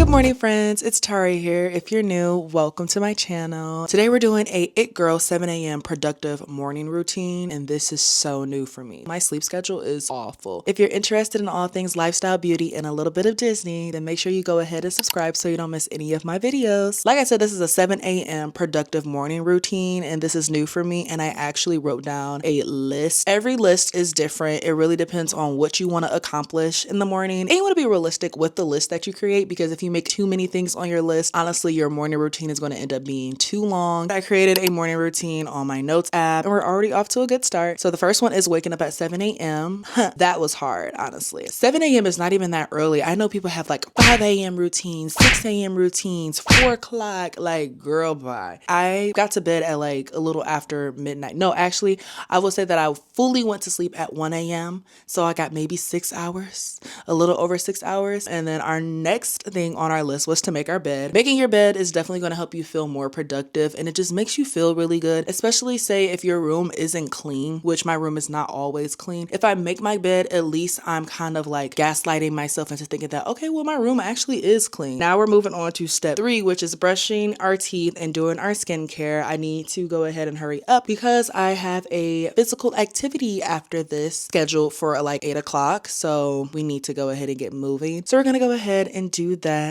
Morning friends, it's Tari here. If you're new, welcome to my channel. Today we're doing a It Girl 7 a.m. productive morning routine, and this is so new for me. My sleep schedule is awful. If you're interested in all things lifestyle, beauty, and a little bit of Disney, then make sure you go ahead and subscribe so you don't miss any of my videos. Like I said, this is a 7 a.m. productive morning routine, and this is new for me, and I actually wrote down a list. Every list is different. It really depends on what you want to accomplish in the morning, and you want to be realistic with the list that you create, because if you make too many things on your list, honestly, your morning routine is going to end up being too long. I created a morning routine on my notes app, and we're already off to a good start. So the first one is waking up at 7 a.m. That was hard, honestly. 7 a.m. is not even that early. I know people have like 5 a.m. routines, 6 a.m. routines, 4 o'clock, like girl, bye. I got to bed at like a little after midnight. No, actually, I will say that I fully went to sleep at 1 a.m. So I got maybe 6 hours, a little over 6 hours. And then our next thing on our list was to make our bed. Making your bed is definitely going to help you feel more productive, and it just makes you feel really good, especially say if your room isn't clean, which my room is not always clean. If I make my bed, at least I'm kind of like gaslighting myself into thinking that, okay, well, my room actually is clean. Now we're moving on to step 3, which is brushing our teeth and doing our skincare. I need to go ahead and hurry up because I have a physical activity after this scheduled for like 8 o'clock. So we need to go ahead and get moving. So we're going to go ahead and do that.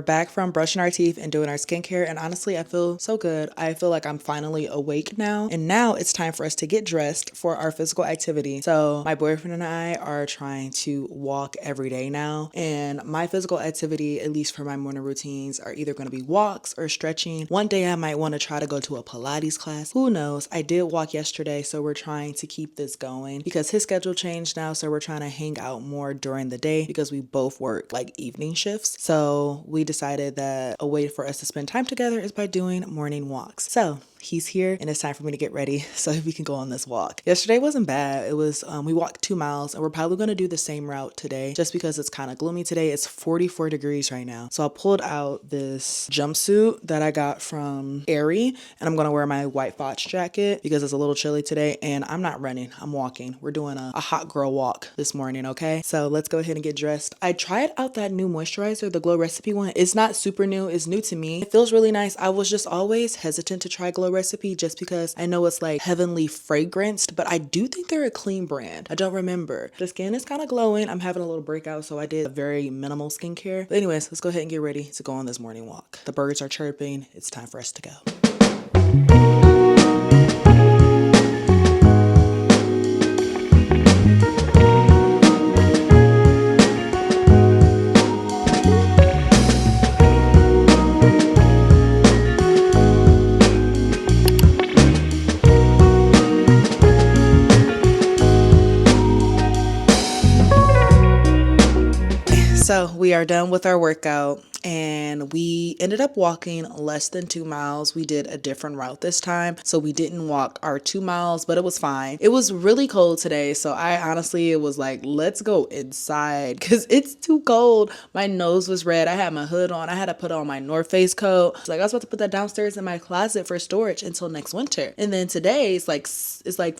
Back from brushing our teeth and doing our skincare, and honestly, I feel so good. I feel like I'm finally awake now, and now it's time for us to get dressed for our physical activity. So my boyfriend and I are trying to walk every day now, and my physical activity, at least for my morning routines, are either going to be walks or stretching. One day I might want to try to go to a Pilates class. Who knows? I did walk yesterday, so we're trying to keep this going because his schedule changed now, so we're trying to hang out more during the day because we both work like evening shifts. So we decided that a way for us to spend time together is by doing morning walks. So he's here and it's time for me to get ready so we can go on this walk. Yesterday wasn't bad. It was, we walked 2 miles, and we're probably going to do the same route today just because it's kind of gloomy today. It's 44 degrees right now. So I pulled out this jumpsuit that I got from Aerie, and I'm going to wear my white Fox jacket because it's a little chilly today, and I'm not running. I'm walking. We're doing a hot girl walk this morning, okay? So let's go ahead and get dressed. I tried out that new moisturizer, the Glow Recipe one. It's not super new. It's new to me. It feels really nice. I was just always hesitant to try Glow Recipe just because I know it's like heavenly fragranced, but I do think they're a clean brand. I don't remember. The skin is kind of glowing. I'm having a little breakout, so I did a very minimal skincare. But anyways, let's go ahead and get ready to go on this morning walk. The birds are chirping. It's time for us to go. So we are done with our workout, and we ended up walking less than 2 miles. We did a different route this time, so we didn't walk our 2 miles, but it was fine. It was really cold today, so I honestly, it was like, let's go inside because it's too cold. My nose was red. I had my hood on. I had to put on my North Face coat. Like, I was about to put that downstairs in my closet for storage until next winter. And then today it's like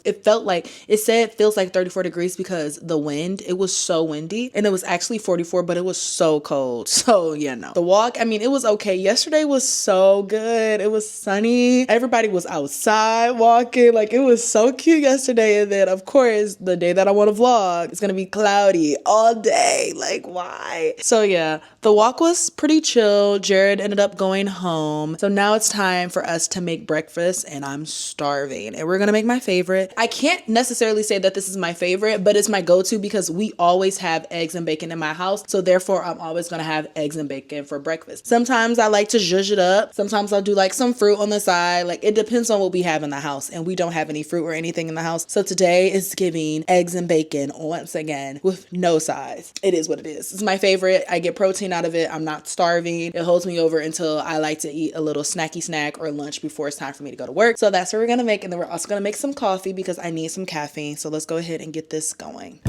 it felt like, it said it feels like 34 degrees because the wind, it was so windy, and it was actually 44, but it was so cold. So yeah, no. The walk, I mean, it was okay. Yesterday was so good. It was sunny. Everybody was outside walking. Like, it was so cute yesterday. And then, of course, the day that I want to vlog, it's gonna be cloudy all day. Like, why? So yeah, the walk was pretty chill. Jared ended up going home. So now it's time for us to make breakfast, and I'm starving. And we're gonna make my favorite. I can't necessarily say that this is my favorite, but it's my go-to because we always have eggs and bacon in my house. So therefore, I'm always gonna have eggs and bacon for breakfast. Sometimes I like to zhuzh it up. Sometimes I'll do like some fruit on the side. Like, it depends on what we have in the house, and we don't have any fruit or anything in the house. So today is giving eggs and bacon once again with no sides. It is what it is. It's my favorite. I get protein out of it. I'm not starving. It holds me over until I like to eat a little snacky snack or lunch before it's time for me to go to work. So that's what we're gonna make. And then we're also gonna make some coffee because I need some caffeine. So let's go ahead and get this going.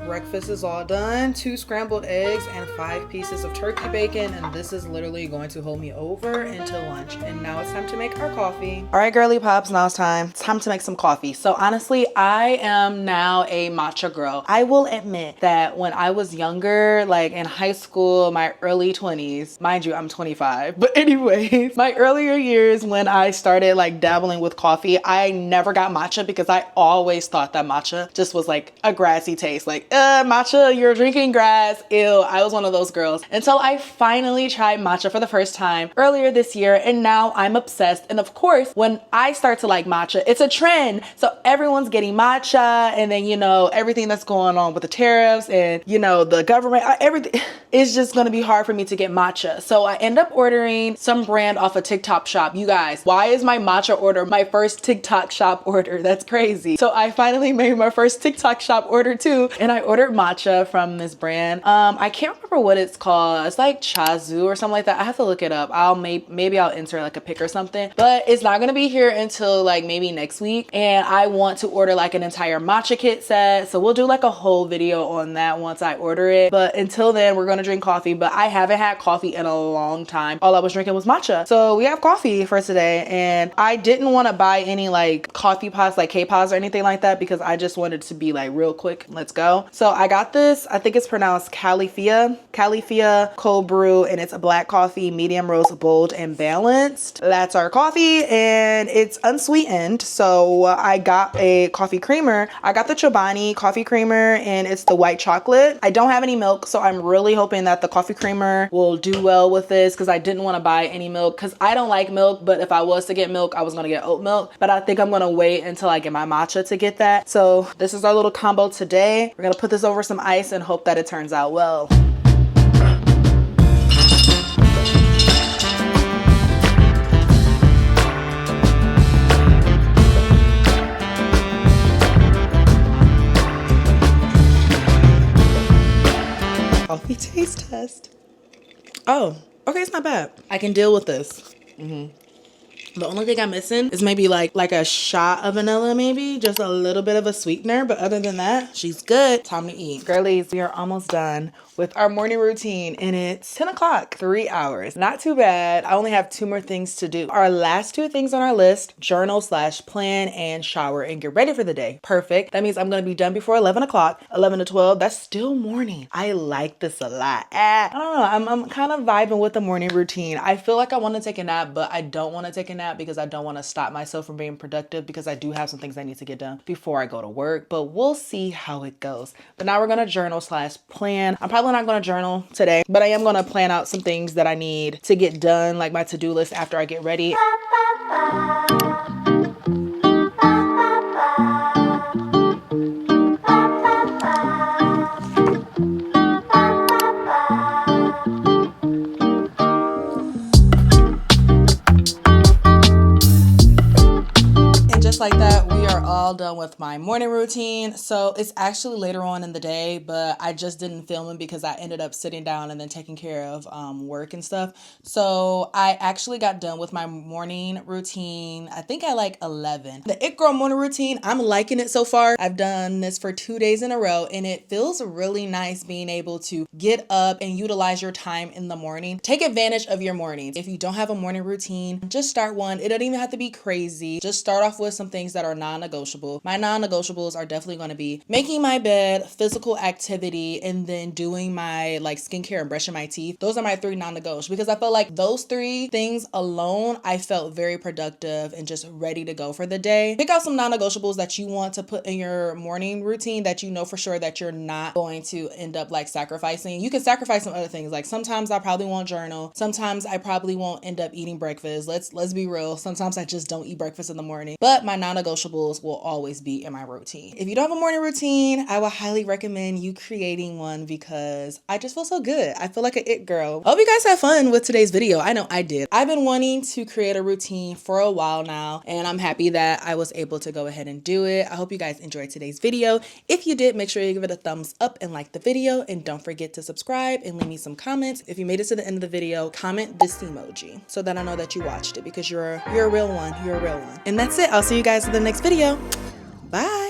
Breakfast is all done. 2 scrambled eggs and 5 pieces of turkey bacon, and this is literally going to hold me over until lunch. And now it's time to make our coffee. All right, girly pops, now it's time to make some coffee. So honestly, I am now a matcha girl. I will admit that when I was younger, like in high school, my early 20s, mind you, I'm 25, but anyways, my earlier years when I started like dabbling with coffee, I never got matcha because I always thought that matcha just was like a grassy taste. Like, matcha, you're drinking grass. Ew, I was one of those girls. Until I finally tried matcha for the first time earlier this year, and now I'm obsessed. And of course, when I start to like matcha, it's a trend. So everyone's getting matcha, and then, you know, everything that's going on with the tariffs and, you know, the government, everything, it's just gonna be hard for me to get matcha. So I end up ordering some brand off a TikTok shop. You guys, why is my matcha order my first TikTok shop order? That's crazy. So I finally made my first TikTok shop order too, and I ordered matcha from this brand. I can't remember what it's called. It's like Chazu or something like that. I have to look it up. Maybe I'll insert like a pic or something, but it's not gonna be here until like maybe next week. And I want to order like an entire matcha kit set. So we'll do like a whole video on that once I order it. But until then, we're gonna drink coffee, but I haven't had coffee in a long time. All I was drinking was matcha. So we have coffee for today, and I didn't want to buy any like coffee pots, like K-pots or anything like that, because I just wanted to be like real quick. Let's go. So I got this, I think it's pronounced Califia cold brew, and it's a black coffee, medium roast, bold and balanced. That's our coffee, and it's unsweetened. So I got a coffee creamer. I got the Chobani coffee creamer, and it's the white chocolate. I don't have any milk, so I'm really hoping that the coffee creamer will do well with this, because I didn't want to buy any milk because I don't like milk. But if I was to get milk, I was gonna get oat milk, but I think I'm gonna wait until I get my matcha to get that. So this is our little combo today. We're gonna put this over some ice and hope that it turns out well. Coffee taste test. Oh, okay, it's not bad. I can deal with this. The only thing I'm missing is maybe like a shot of vanilla, maybe just a little bit of a sweetener. But other than that, she's good. Time to eat. Girlies, we are almost done with our morning routine, and it's 10 o'clock, 3 hours. Not too bad. I only have 2 more things to do. Our last 2 things on our list, journal/plan and shower and get ready for the day. Perfect. That means I'm going to be done before 11 o'clock, 11 to 12. That's still morning. I like this a lot. I don't know. I'm kind of vibing with the morning routine. I feel like I want to take a nap, but I don't want to take a nap because I don't want to stop myself from being productive, because I do have some things I need to get done before I go to work, but we'll see how it goes. But now we're going to journal/plan. I'm probably not going to journal today, but I am going to plan out some things that I need to get done, like my to-do list after I get ready. Just like that, we are all done with my morning routine. So it's actually later on in the day, but I just didn't film it because I ended up sitting down and then taking care of work and stuff. So I actually got done with my morning routine, I think at like 11. The It Girl morning routine, I'm liking it so far. I've done this for 2 days in a row and it feels really nice being able to get up and utilize your time in the morning. Take advantage of your mornings. If you don't have a morning routine, just start one. It doesn't even have to be crazy. Just start off with some things that are non-negotiable. My non-negotiables are definitely going to be making my bed, physical activity, and then doing my like skincare and brushing my teeth. Those are my 3 non-negotiables because I felt like those 3 things alone, I felt very productive and just ready to go for the day. Pick out some non-negotiables that you want to put in your morning routine that you know for sure that you're not going to end up like sacrificing. You can sacrifice some other things. Like sometimes I probably won't journal. Sometimes I probably won't end up eating breakfast. Let's be real. Sometimes I just don't eat breakfast in the morning, but my non-negotiables will always be in my routine. If you don't have a morning routine, I will highly recommend you creating one because I just feel so good. I feel like an it girl. I hope you guys had fun with today's video. I know I did. I've been wanting to create a routine for a while now, and I'm happy that I was able to go ahead and do it. I hope you guys enjoyed today's video. If you did, make sure you give it a thumbs up and like the video, and don't forget to subscribe and leave me some comments. If you made it to the end of the video, comment this emoji so that I know that you watched it because you're a real one. You're a real one. And that's it. I'll see you guys in the next video. Bye.